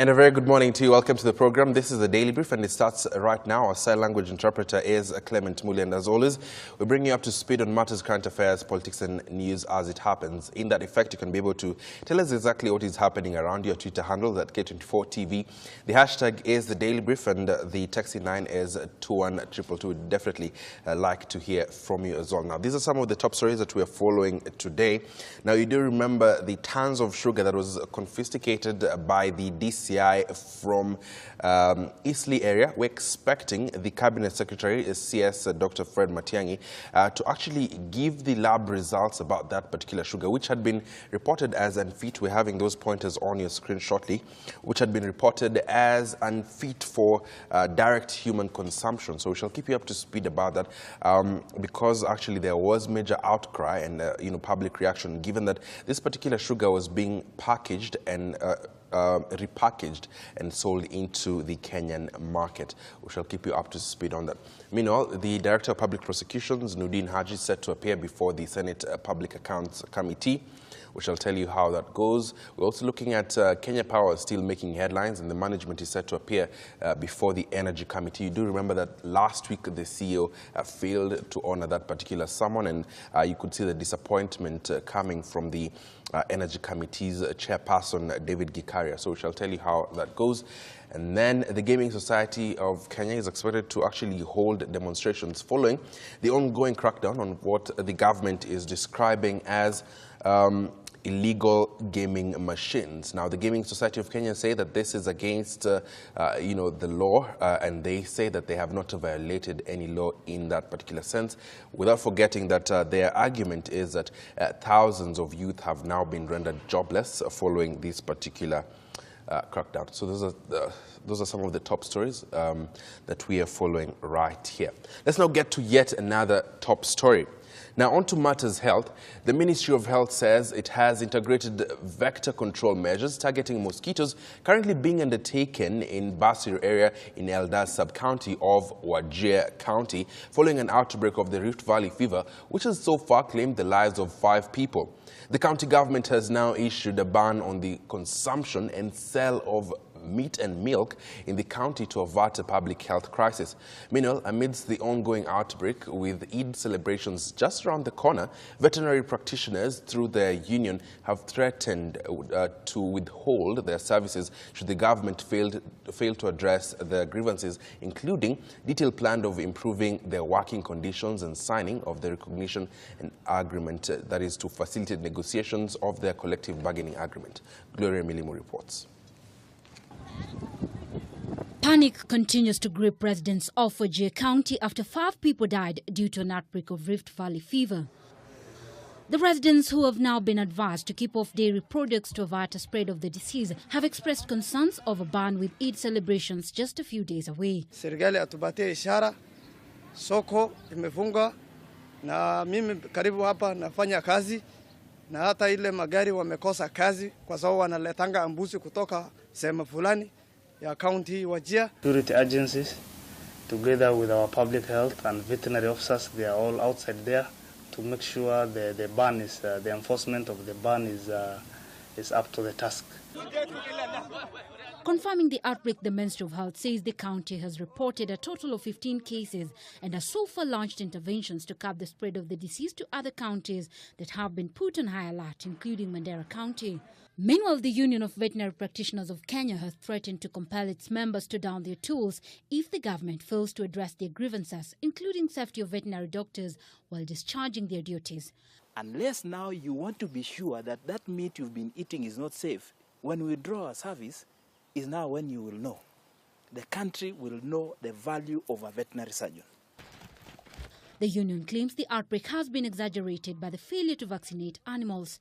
And a very good morning to you. Welcome to the program. This is the Daily Brief, and it starts right now. Our sign language interpreter is Clement Muli, and as always, we bring you up to speed on matters, current affairs, politics, and news as it happens. In that effect, you can be able to tell us exactly what is happening around your Twitter handle, at K24TV. The hashtag is the Daily Brief, and the taxi line is 21222. We'd definitely like to hear from you as well. Now, these are some of the top stories that we are following today. Now, you do remember the tons of sugar that was confiscated by the DCI from Eastleigh area. We're expecting the Cabinet Secretary, CS Dr. Fred Matiang'i, to actually give the lab results about that particular sugar, which had been reported as unfit. We're having those pointers on your screen shortly, which had been reported as unfit for direct human consumption. So we shall keep you up to speed about that, because actually there was major outcry and public reaction, given that this particular sugar was being packaged and repackaged and sold into the Kenyan market. We shall keep you up to speed on that. Meanwhile, the Director of Public Prosecutions, Nudin Haji, is set to appear before the Senate Public Accounts Committee. We shall tell you how that goes. We're also looking at Kenya Power still making headlines, and the management is set to appear before the Energy Committee. You do remember that last week the CEO failed to honor that particular summon, and you could see the disappointment coming from the Energy Committee's chairperson, David Gikaria. So we shall tell you how that goes. And then the Gaming Society of Kenya is expected to actually hold demonstrations following the ongoing crackdown on what the government is describing as illegal gaming machines. Now, the Gaming Society of Kenya say that this is against, the law, and they say that they have not violated any law in that particular sense, without forgetting that their argument is that thousands of youth have now been rendered jobless following this particular crackdown. So those are some of the top stories that we are following right here. Let's now get to yet another top story. Now, on to matters health. The Ministry of Health says it has integrated vector control measures targeting mosquitoes currently being undertaken in Basir area in Eldas sub-county of Wajir County following an outbreak of the Rift Valley fever, which has so far claimed the lives of 5 people. The county government has now issued a ban on the consumption and sale of meat and milk in the county to avert a public health crisis. Meanwhile, amidst the ongoing outbreak with Eid celebrations just around the corner, veterinary practitioners through their union have threatened to withhold their services should the government fail to address their grievances, including detailed plan of improving their working conditions and signing of the recognition and agreement that is to facilitate negotiations of their collective bargaining agreement. Gloria Milimu reports. Panic continues to grip residents of Wajir County after 5 people died due to an outbreak of Rift Valley fever. The residents, who have now been advised to keep off dairy products to avert a spread of the disease, have expressed concerns of a ban with Eid celebrations just a few days away. Serikali atupatie ishara, soko imefunga, na mimi karibu hapa nafanya kazi, na hata ile magari wamekosa kazi kwa sababu wanaletanga ambusi kutoka sehemu fulani ya county Wajir. Security agencies, together with our public health and veterinary officers, they are all outside there to make sure the ban is, the enforcement of the ban is up to the task. Confirming the outbreak, the Ministry of Health says the county has reported a total of 15 cases and has so far launched interventions to curb the spread of the disease to other counties that have been put on high alert, including Mandera County. Meanwhile, the Union of Veterinary Practitioners of Kenya has threatened to compel its members to down their tools if the government fails to address their grievances, including safety of veterinary doctors while discharging their duties. Unless now you want to be sure that that meat you've been eating is not safe, when we withdraw our service, is now when you will know. The country will know the value of a veterinary surgeon. The union claims the outbreak has been exaggerated by the failure to vaccinate animals.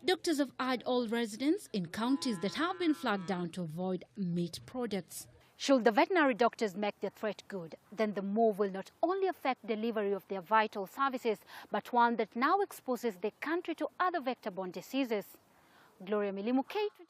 Doctors have urged all residents in counties that have been flagged down to avoid meat products. Should the veterinary doctors make their threat good, then the move will not only affect delivery of their vital services, but one that now exposes the country to other vector-borne diseases. Gloria Milimu, K24.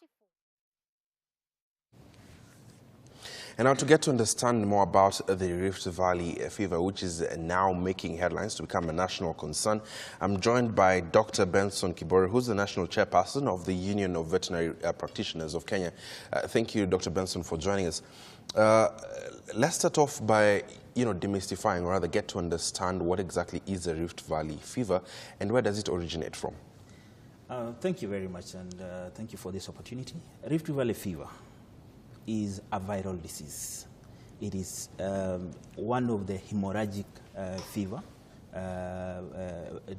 And now to get to understand more about the Rift Valley fever, which is now making headlines to become a national concern, I'm joined by Dr. Benson Kibore, who's the national chairperson of the Union of Veterinary Practitioners of Kenya. Thank you, Dr. Benson, for joining us. Let's start off by, demystifying, or rather get to understand what exactly is the Rift Valley fever and where does it originate from? Thank you very much, and thank you for this opportunity. Rift Valley fever is a viral disease. It is one of the hemorrhagic fever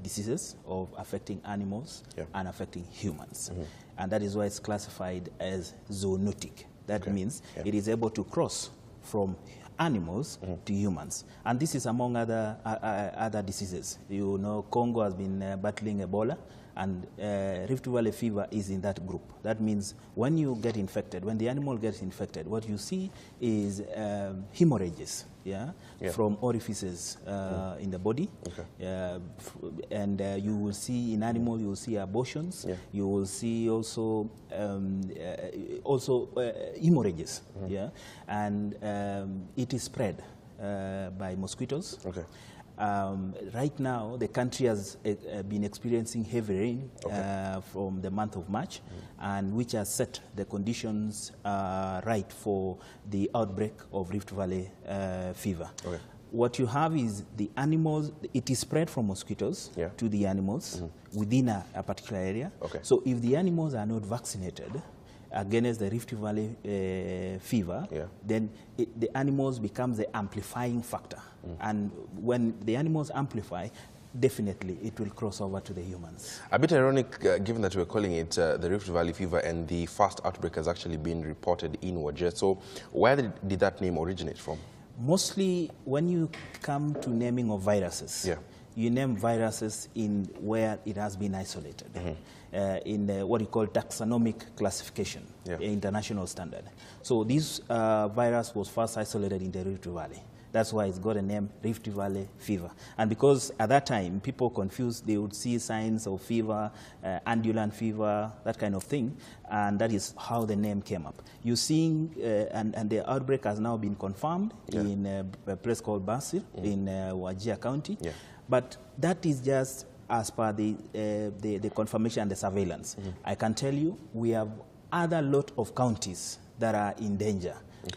diseases of affecting animals and affecting humans. And that is why it's classified as zoonotic. That means it is able to cross from animals to humans. And this is among other diseases. You know, Congo has been battling Ebola, and Rift Valley fever is in that group. That means when you get infected, when the animal gets infected, what you see is hemorrhages, from orifices in the body. And you will see in animal, you will see abortions. You will see also hemorrhages. And it is spread by mosquitoes. Right now, the country has been experiencing heavy rain from the month of March, and which has set the conditions right for the outbreak of Rift Valley fever. What you have is the animals, it is spread from mosquitoes to the animals within a particular area. So if the animals are not vaccinated against the Rift Valley fever, then the animals becomes the amplifying factor. And when the animals amplify, definitely it will cross over to the humans. A bit ironic, given that we're calling it the Rift Valley fever, and the first outbreak has actually been reported in Wajir. So where did that name originate from? Mostly when you come to naming of viruses, you name viruses in where it has been isolated, in what you call taxonomic classification, international standard. So this virus was first isolated in the Rift Valley. That's why it's got a name, Rift Valley fever. And because at that time, people confused, they would see signs of fever, andulant fever, that kind of thing, and that is how the name came up. You're seeing, and the outbreak has now been confirmed in a place called Basir in Wajir County. But that is just as per the confirmation and the surveillance. I can tell you, we have other lot of counties that are in danger.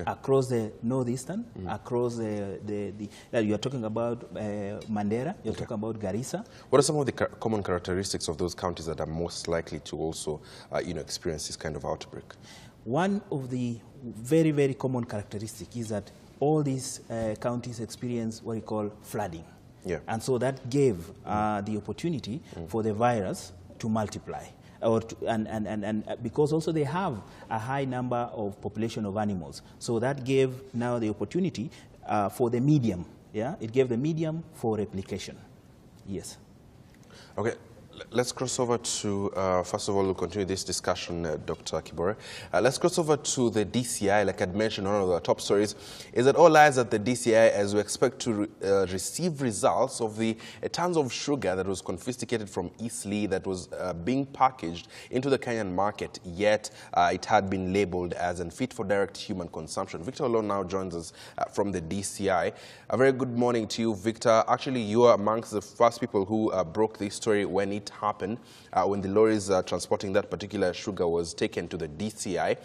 Across the northeastern, across you're talking about Mandera, you're talking about Garissa. What are some of the common characteristics of those counties that are most likely to also, experience this kind of outbreak? One of the very, very common characteristics is that all these counties experience what we call flooding. And so that gave the opportunity for the virus to multiply. And because also they have a high number of population of animals. So that gave now the opportunity for the medium. It gave the medium for replication. Okay. Let's cross over to, first of all, we'll continue this discussion, Dr. Kibore. Let's cross over to the DCI. Like I'd mentioned, one of the top stories is that all eyes at the DCI as we expect to receive results of the tons of sugar that was confiscated from Eastleigh that was being packaged into the Kenyan market, yet it had been labeled as unfit for direct human consumption. Victor Olon now joins us from the DCI. A very good morning to you, Victor. Actually, you are amongst the first people who broke this story when it happened, when the lorries transporting that particular sugar was taken to the DCI.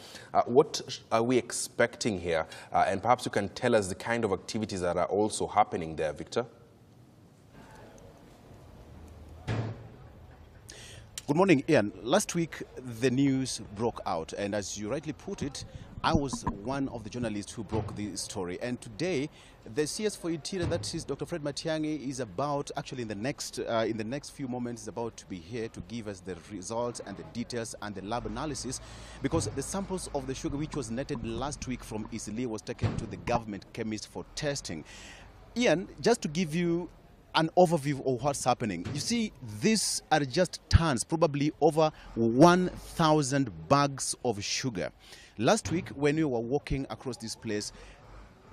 What are we expecting here? And perhaps you can tell us the kind of activities that are also happening there, Victor. Good morning, Ian. Last week, the news broke out, and as you rightly put it, I was one of the journalists who broke the story. And today, the CS for Interior, that is Dr. Fred Matiang'i, is about, actually in the next few moments, is about to be here to give us the results and the details and the lab analysis, because the samples of the sugar which was netted last week from Eastleigh was taken to the government chemist for testing. Ian, just to give you an overview of what's happening. You see, these are just tons, probably over 1,000 bags of sugar. Last week, when we were walking across this place,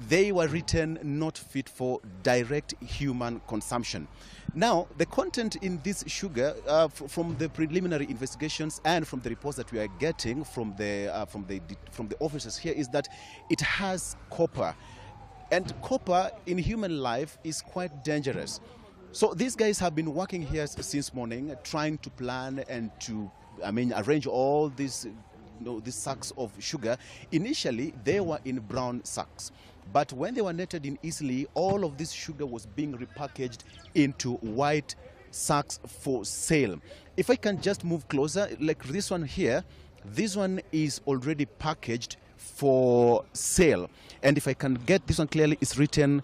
they were written not fit for direct human consumption. Now, the content in this sugar, from the preliminary investigations and from the reports that we are getting from the officers here, is that it has copper, and copper in human life is quite dangerous. So these guys have been working here since morning, trying to plan and to, arrange all these, these sacks of sugar. Initially, they were in brown sacks, but when they were netted in easily, all of this sugar was being repackaged into white sacks for sale. If I can just move closer, like this one here, this one is already packaged for sale. And if I can get this one clearly, it's written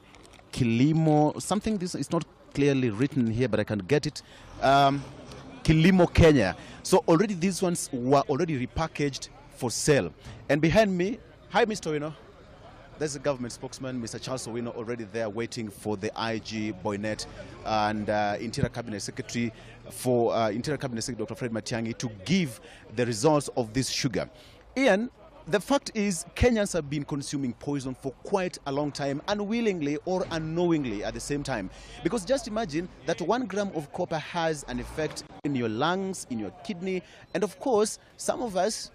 Kilimo, something, this is not clearly written here, but I can get it. Kilimo Kenya. So already these ones were already repackaged for sale. And behind me, hi Mr. Owino. There's the government spokesman, Mr. Charles Owino, already there waiting for the IG Boynet and Interior Cabinet Secretary Dr. Fred Matiang'i to give the results of this sugar. Ian, the fact is, Kenyans have been consuming poison for quite a long time, unwillingly or unknowingly at the same time. Because just imagine that 1 gram of copper has an effect in your lungs, in your kidney, and of course, some of us,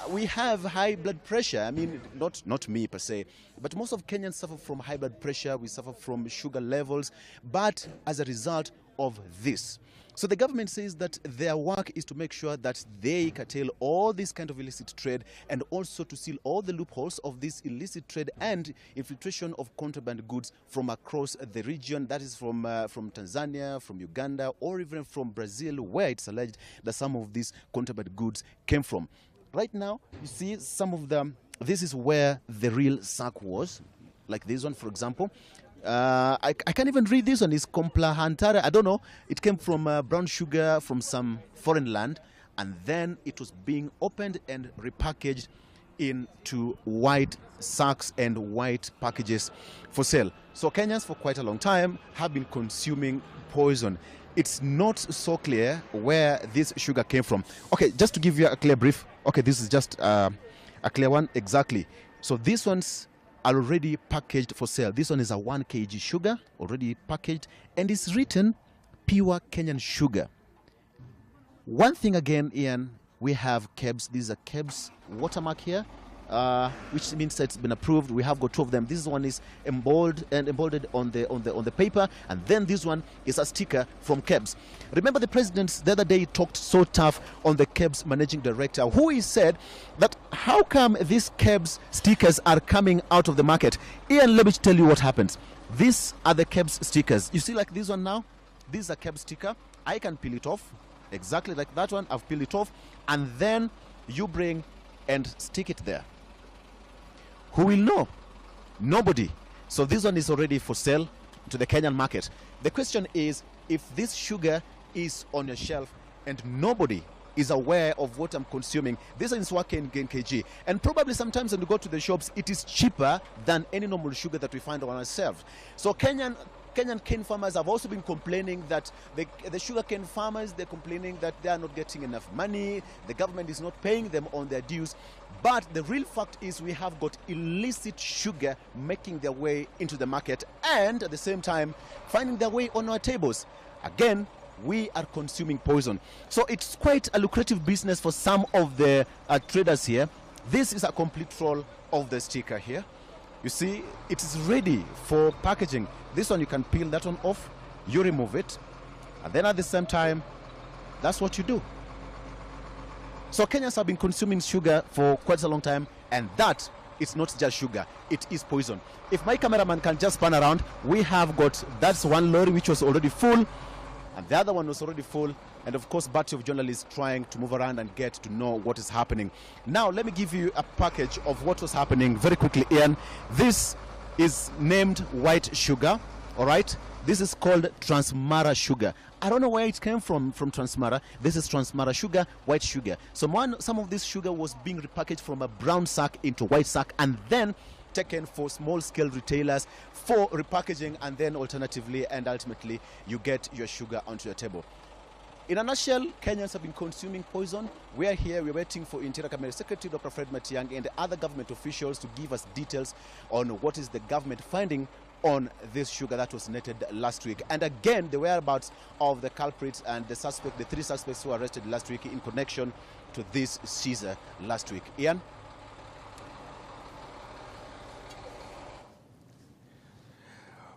we have high blood pressure. I mean, not me per se, but most of Kenyans suffer from high blood pressure. We suffer from sugar levels, but as a result of this. So the government says that their work is to make sure that they curtail all this kind of illicit trade and also to seal all the loopholes of this illicit trade and infiltration of contraband goods from across the region. That is from Tanzania, from Uganda, or even from Brazil, where it's alleged that some of these contraband goods came from. Right now, you see some of them. This is where the real sack was, like this one, for example. I can't even read this one. It's Complahantara. I don't know. It came from brown sugar from some foreign land, and then it was being opened and repackaged into white sacks and white packages for sale. So Kenyans for quite a long time have been consuming poison. It's not so clear where this sugar came from. Okay, just to give you a clear brief. Okay, this is just a clear one. Exactly. So these ones are already packaged for sale. This one is a 1 kg sugar, already packaged, and it's written pure Kenyan sugar. One thing again, Ian, we have KEBS. These are KEBS watermark here, which means that it's been approved. We have got 2 of them. This one is embolded on the paper, and then this one is a sticker from KEBS. Remember, the president the other day talked so tough on the KEBS managing director, who he said that how come these KEBS stickers are coming out of the market? Ian, let me tell you what happens. These are the KEBS stickers. You see, like this one now. This is a KEBS sticker. I can peel it off, exactly like that one. I've peeled it off, and then you bring and stick it there. Who will know? Nobody. So this one is already for sale to the Kenyan market. The question is, if this sugar is on your shelf and nobody is aware of what I'm consuming, this is working in kg. And probably sometimes when we go to the shops, it is cheaper than any normal sugar that we find on our shelves. So Kenyan cane farmers have also been complaining that the sugar cane farmers, they're complaining that they are not getting enough money, the government is not paying them on their dues. But the real fact is we have got illicit sugar making their way into the market and at the same time finding their way on our tables. Again, we are consuming poison. So it's quite a lucrative business for some of the traders here. This is a complete roll of the sticker here. You see, it is ready for packaging. This one you can peel that one off, you remove it, and then at the same time, that's what you do. So Kenyans have been consuming sugar for quite a long time, and that is not just sugar, it is poison. If my cameraman can just pan around, we have got, that's one lorry which was already full, and the other one was already full, and of course batch of journalists trying to move around and get to know what is happening. Now let me give you a package of what was happening very quickly, Ian. This is named white sugar, all right? This is called Transmara sugar. I don't know where it came from Transmara. This is Transmara sugar, white sugar. So some of this sugar was being repackaged from a brown sack into white sack and then taken for small-scale retailers for repackaging, and then alternatively and ultimately you get your sugar onto your table. In a nutshell, Kenyans have been consuming poison. We are here, we're waiting for Interior Cabinet Secretary Dr. Fred Matiang'i and the other government officials to give us details on what is the government finding on this sugar that was netted last week. And again, the whereabouts of the culprits and the suspect, the 3 suspects who were arrested last week in connection to this seizure last week. Ian?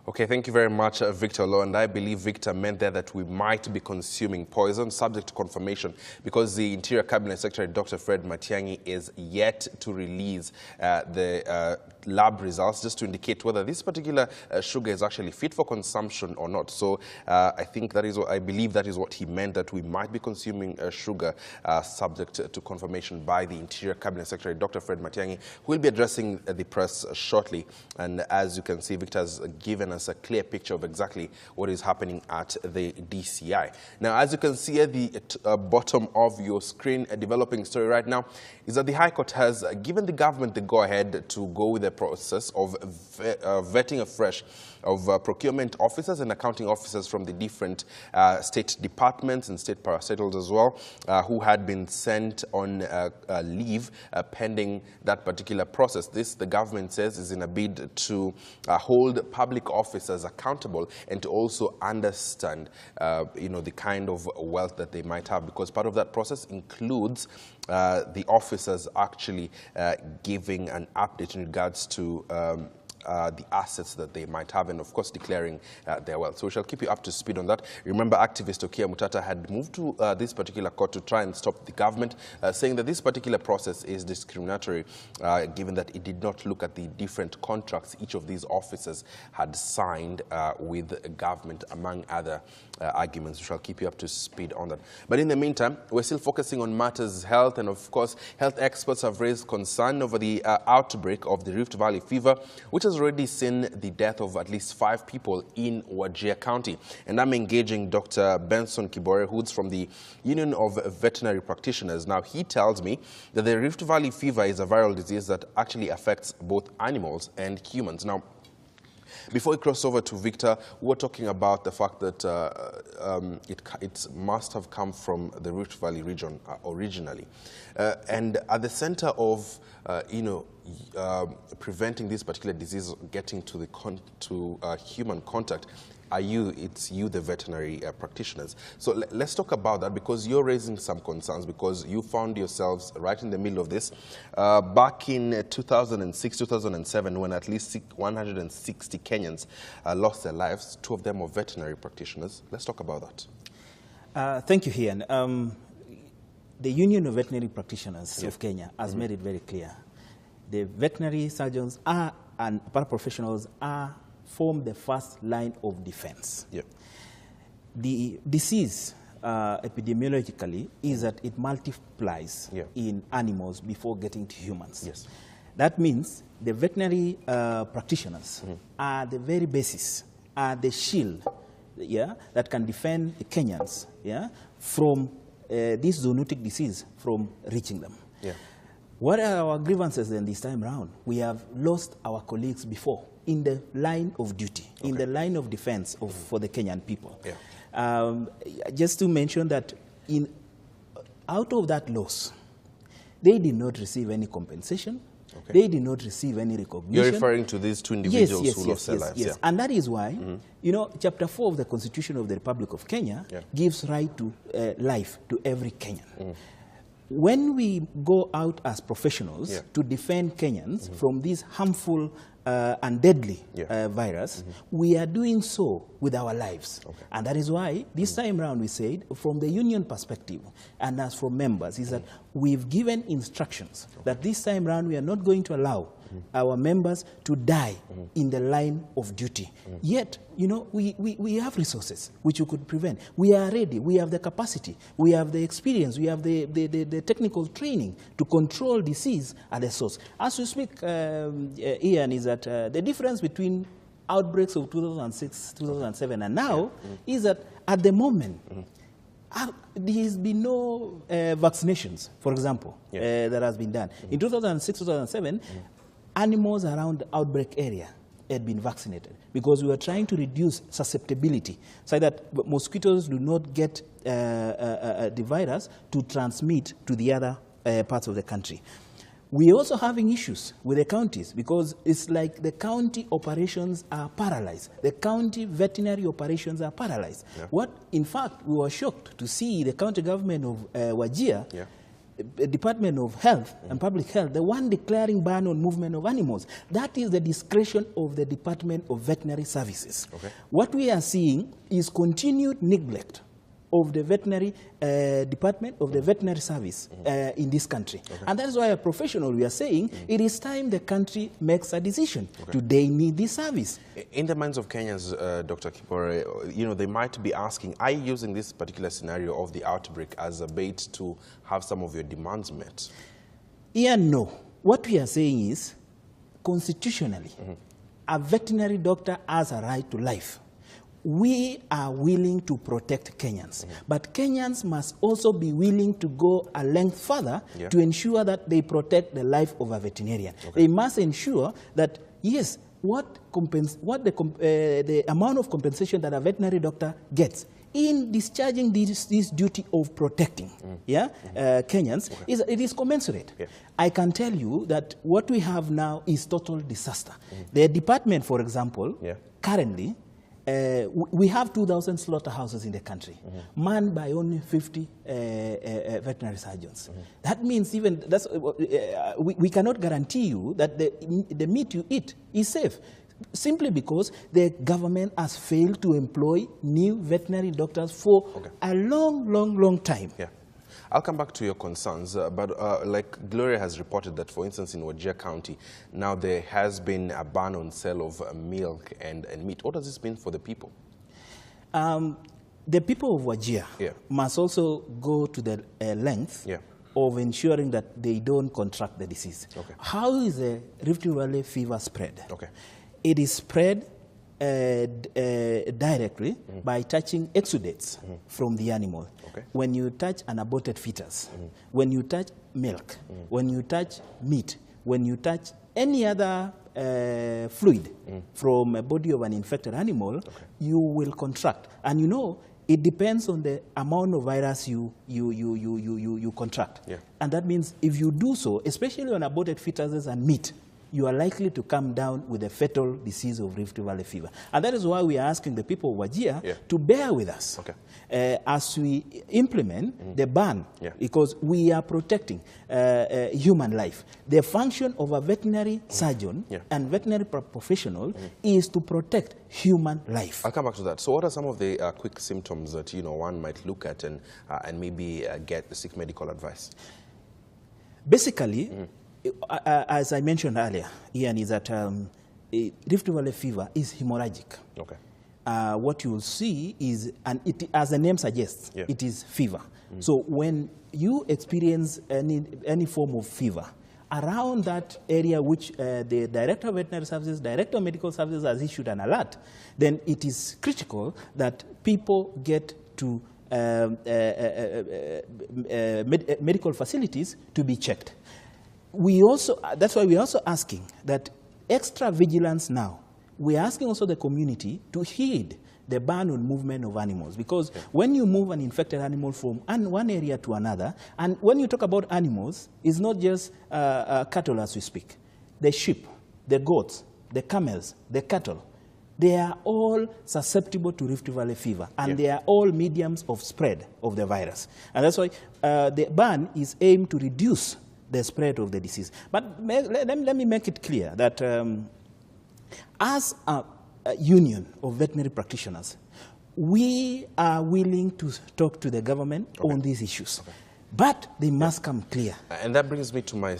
Okay, thank you very much, Victor Law. And I believe Victor meant there that we might be consuming poison, subject to confirmation, because the Interior Cabinet Secretary, Dr. Fred Matiang'i, is yet to release the lab results just to indicate whether this particular sugar is actually fit for consumption or not. So I think that is what, I believe that is what he meant, that we might be consuming sugar, subject to confirmation by the Interior Cabinet Secretary, Dr. Fred Matiang'i, who will be addressing the press shortly. And as you can see, Victor has given us a clear picture of exactly what is happening at the DCI. Now, as you can see at the bottom of your screen, a developing story right now is that the High Court has given the government the go-ahead to go with the process of vetting afresh of procurement officers and accounting officers from the different state departments and state parastatals as well, who had been sent on leave pending that particular process. This, the government says, is in a bid to hold public officers accountable and to also understand, the kind of wealth that they might have, because part of that process includes the officers actually giving an update in regards to the assets that they might have, and of course declaring their wealth. So we shall keep you up to speed on that. Remember, activist Okia Mutata had moved to this particular court to try and stop the government, saying that this particular process is discriminatory, given that it did not look at the different contracts each of these officers had signed with the government, among other arguments. We shall keep you up to speed on that. But in the meantime, we're still focusing on matters health, and of course, health experts have raised concern over the outbreak of the Rift Valley fever, which has already seen the death of at least 5 people in Wajir County. And I'm engaging Dr. Benson Kibore, who's from the Union of Veterinary Practitioners. Now, he tells me that the Rift Valley fever is a viral disease that actually affects both animals and humans. Now, before we cross over to Victor, we were talking about the fact that it must have come from the Rift Valley region originally. And at the center of, preventing this particular disease getting to the human contact, it's you, the veterinary practitioners. So let's talk about that, because you're raising some concerns, because you found yourselves right in the middle of this back in 2006, 2007, when at least 160 Kenyans lost their lives. 2 of them were veterinary practitioners. Let's talk about that. Thank you, Ian. The Union of Veterinary Practitioners of Kenya has made it very clear. The veterinary surgeons and paraprofessionals form the first line of defense. Yep. The disease, epidemiologically, is that it multiplies in animals before getting to humans. Yes. That means the veterinary practitioners are the very basis, are the shield that can defend the Kenyans from this zoonotic disease from reaching them. Yeah. What are our grievances then this time around? We have lost our colleagues before in the line of duty, in the line of defense for the Kenyan people. Yeah. Just to mention that out of that loss, they did not receive any compensation. Okay. They did not receive any recognition. You're referring to these 2 individuals who lost their lives. Yes, and that is why, Chapter 4 of the Constitution of the Republic of Kenya gives right to life to every Kenyan. When we go out as professionals to defend Kenyans from this harmful and deadly virus, we are doing so with our lives. Okay. And that is why this time around we said, from the union perspective and as from members, is that we've given instructions that this time around we are not going to allow our members to die in the line of duty. Yet, we have resources which we could prevent. We are ready. We have the capacity. We have the experience. We have the technical training to control disease at the source. As we speak, Ian, is that the difference between outbreaks of 2006, 2007 and now is that at the moment, there has been no vaccinations, for example, that has been done. In 2006, 2007, animals around the outbreak area had been vaccinated, because we were trying to reduce susceptibility so that mosquitoes do not get the virus to transmit to the other parts of the country. We're also having issues with the counties, because it's like the county operations are paralyzed. The county veterinary operations are paralyzed. Yeah. In fact, we were shocked to see the county government of Wajir, Department of Health and Public Health, the one declaring ban on movement of animals. That is the discretion of the Department of Veterinary Services. Okay. What we are seeing is continued neglect of the veterinary department, of the veterinary service in this country. Okay. And that is why, a professional, we are saying it is time the country makes a decision. Okay. Do they need this service? In the minds of Kenyans, Dr. Kipore, they might be asking, are you using this particular scenario of the outbreak as a bait to have some of your demands met? No. What we are saying is, constitutionally, a veterinary doctor has a right to life. We are willing to protect Kenyans, but Kenyans must also be willing to go a length further to ensure that they protect the life of a veterinarian. Okay. They must ensure that, yes, the amount of compensation that a veterinary doctor gets in discharging this duty of protecting Kenyans, it is commensurate. Yeah. I can tell you that what we have now is total disaster. The department, for example, currently, we have 2,000 slaughterhouses in the country, manned by only 50 veterinary surgeons. That means we cannot guarantee you that the meat you eat is safe, simply because the government has failed to employ new veterinary doctors for a long time. Yeah. I'll come back to your concerns, but like Gloria has reported that, for instance, in Wajir County, now there has been a ban on sale of milk and meat. What does this mean for the people? The people of Wajir must also go to the length of ensuring that they don't contract the disease. Okay. How is the Rift Valley fever spread? Okay. It is spread directly by touching exudates from the animal. Okay. When you touch an aborted fetus, when you touch milk, when you touch meat, when you touch any other fluid from a body of an infected animal, you will contract. And it depends on the amount of virus you contract. Yeah. And that means if you do so, especially on aborted fetuses and meat, you are likely to come down with a fatal disease of Rift Valley fever. And that is why we are asking the people of Wajir to bear with us as we implement the ban, because we are protecting human life. The function of a veterinary surgeon and veterinary professional is to protect human life. I'll come back to that. So what are some of the quick symptoms that one might look at and maybe seek medical advice? Basically, as I mentioned earlier, Ian, is that Rift Valley fever is hemorrhagic. Okay. What you will see is, and as the name suggests, it is fever. So when you experience any form of fever, around that area which the Director of Veterinary Services, Director of Medical Services has issued an alert, then it is critical that people get to medical facilities to be checked. That's why we're also asking that extra vigilance now. We're asking also the community to heed the ban on movement of animals, because when you move an infected animal from one area to another, and when you talk about animals, it's not just cattle as we speak. The sheep, the goats, the camels, the cattle, they are all susceptible to Rift Valley fever, and they are all mediums of spread of the virus. And that's why the ban is aimed to reduce the spread of the disease. But let me make it clear that as a union of veterinary practitioners, we are willing to talk to the government on these issues. But they must come clear. And that brings me to my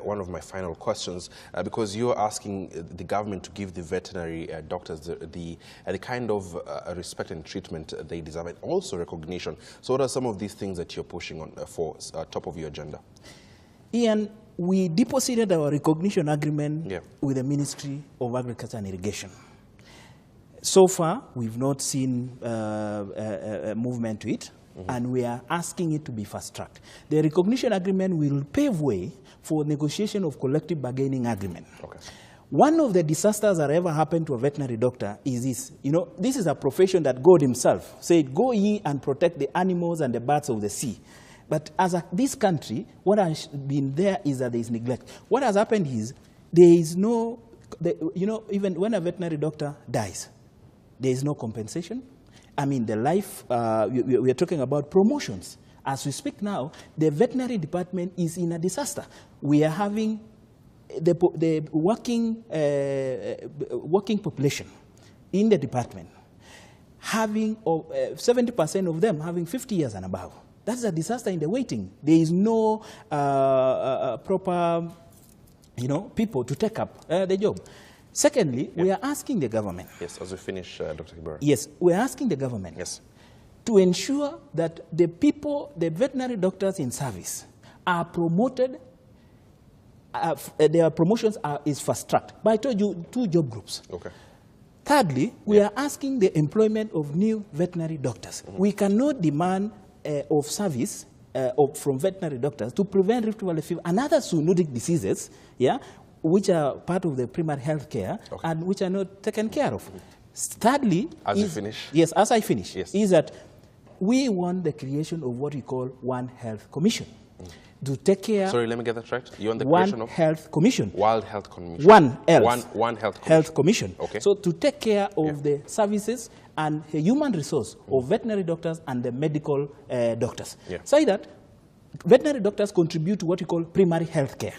one of my final questions, because you're asking the government to give the veterinary doctors the kind of respect and treatment they deserve, and also recognition. So what are some of these things that you're pushing on for top of your agenda? Ian, we deposited our recognition agreement with the Ministry of Agriculture and Irrigation. So far, we've not seen a movement to it. And we are asking it to be fast-tracked. The recognition agreement will pave way for negotiation of collective bargaining agreement. Okay. One of the disasters that ever happened to a veterinary doctor is this. You know, this is a profession that God himself said, go ye and protect the animals and the birds of the sea. But as this country, what has been there is that there is neglect. What has happened is there is no, you know, even when a veterinary doctor dies, there is no compensation. I mean, the life, we are talking about promotions. As we speak now, the veterinary department is in a disaster. We are having the working population in the department having 70% of them having 50 years and above. That's a disaster in the waiting. There is no proper, you know, people to take up the job. Secondly, we are asking the government. Yes, as we finish, Dr. Kibera. Yes, we are asking the government to ensure that the people, the veterinary doctors in service, are promoted. Their promotions is fast-tracked. But I told you 2 job groups. Okay. Thirdly, we are asking the employment of new veterinary doctors. We cannot demand of service from veterinary doctors to prevent Rift Valley fever and other zoonotic diseases, which are part of the primary health care and which are not taken care of. Thirdly, as you finish? Yes, as I finish, is that we want the creation of what we call One Health Commission. To take care. Sorry, let me get that right. You want the One creation of Health Commission. World Health Commission. One Health Commission. Okay. So to take care of the services and the human resource of veterinary doctors and the medical doctors. So that veterinary doctors contribute to what we call primary health care.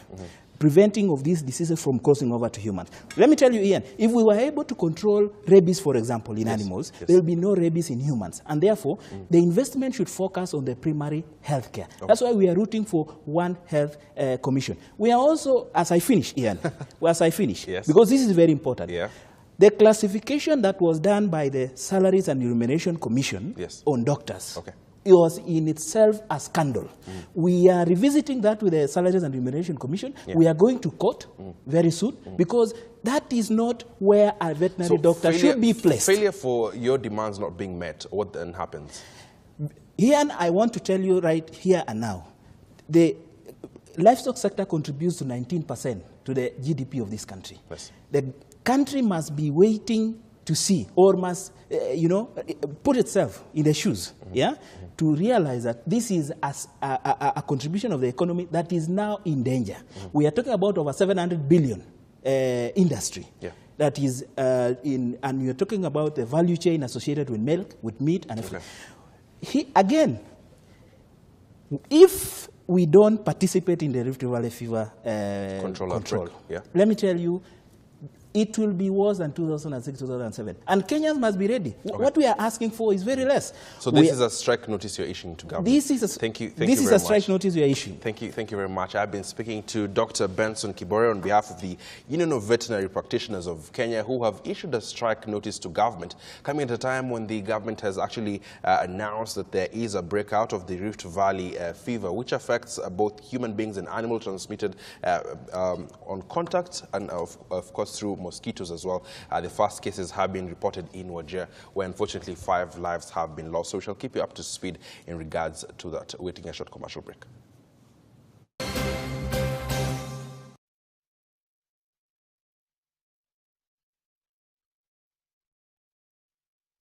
Preventing of these diseases from crossing over to humans. Let me tell you, Ian, if we were able to control rabies, for example, in animals, there will be no rabies in humans. And therefore, the investment should focus on the primary health care. That's why we are rooting for One Health Commission. We are also, as I finish, Ian, because this is very important. The classification that was done by the Salaries and Remuneration Commission on doctors it was in itself a scandal. We are revisiting that with the Salaries and Remuneration Commission. We are going to court very soon because that is not where a veterinary doctor should be placed. Failure for your demands not being met, what then happens? Here, I want to tell you right here and now, the livestock sector contributes to 19% to the GDP of this country. The country must be waiting to see, or must, put itself in the shoes, to realize that this is a contribution of the economy that is now in danger. We are talking about over 700 billion industry that is and we are talking about the value chain associated with milk, with meat, and everything. Again, if we don't participate in the Rift Valley fever control, let me tell you, it will be worse than 2006, 2007. And Kenyans must be ready. What we are asking for is very less. So this is a strike notice you're issuing to government. This is a, thank you strike notice we are issuing. Thank you very much. I've been speaking to Dr. Benson Kibore on behalf of the Union of Veterinary Practitioners of Kenya, who have issued a strike notice to government, coming at a time when the government has actually announced that there is a breakout of the Rift Valley fever, which affects both human beings and animal transmitted on contact and, of course, through mosquitoes as well. The first cases have been reported in Wajir, where unfortunately 5 lives have been lost. So we shall keep you up to speed in regards to that. We're taking a short commercial break.